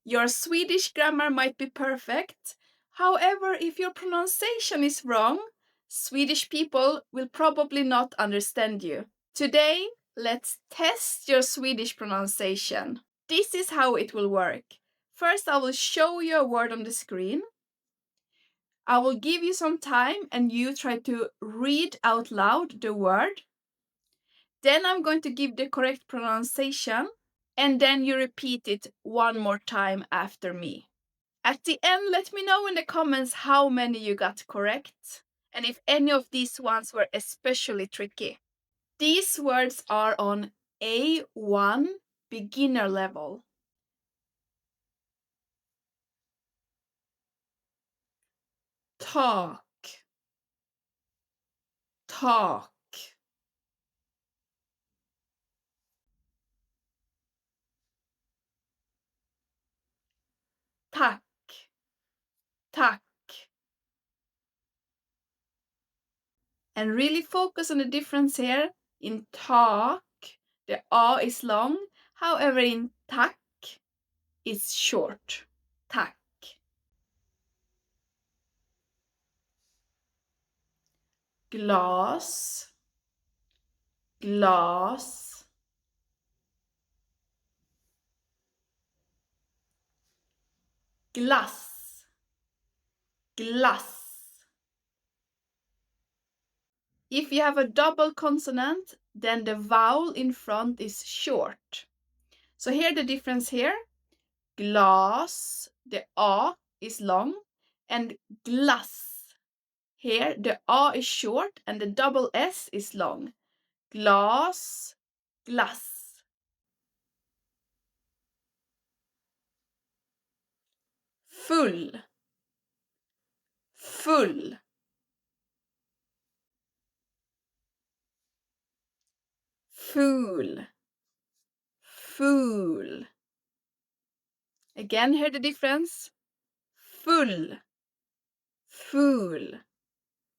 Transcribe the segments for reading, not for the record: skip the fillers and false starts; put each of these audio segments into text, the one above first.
Your Swedish grammar might be perfect. However, if your pronunciation is wrong, Swedish people will probably not understand you. Today, let's test your Swedish pronunciation. This is how it will work. First, I will show you a word on the screen. I will give you some time and you try to read out loud the word. Then I'm going to give the correct pronunciation and then you repeat it one more time after me. At the end, let me know in the comments how many you got correct and if any of these ones were especially tricky. These words are on A1 beginner level. Tak, tak. Tack, tack. And really focus on the difference here. In tak, the A is long. However, in tack, it's short. Tack. Glas, glas. Glass, glass. If you have a double consonant, then the vowel in front is short. So here the difference here. Glass, the A is long, and glass. Here the A is short and the double S is long. Glass, glass. Full, full. Fool, fool. Again, hear the difference. Full, fool.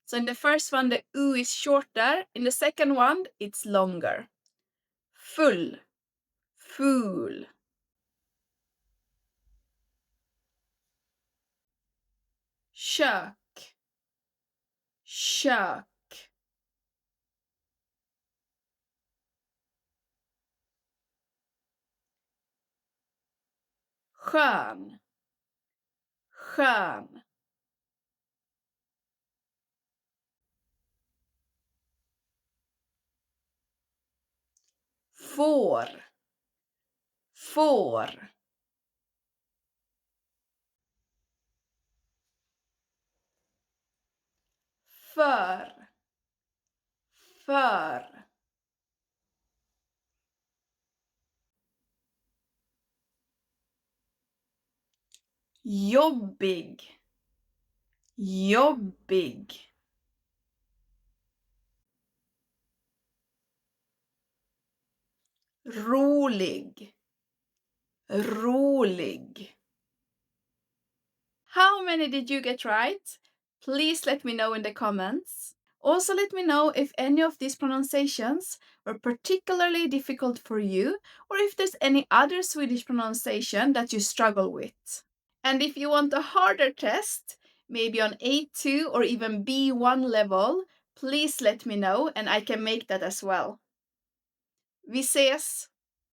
So in the first one, the U is shorter. In the second one, it's longer. Full, fool. Kök, kök. Skön, skön. Får, får. För, för. Jobbig, jobbig. Rolig, rolig. How many did you get right? Please let me know in the comments. Also let me know if any of these pronunciations were particularly difficult for you or if there's any other Swedish pronunciation that you struggle with. And if you want a harder test, maybe on A2 or even B1 level, please let me know and I can make that as well. Vi ses!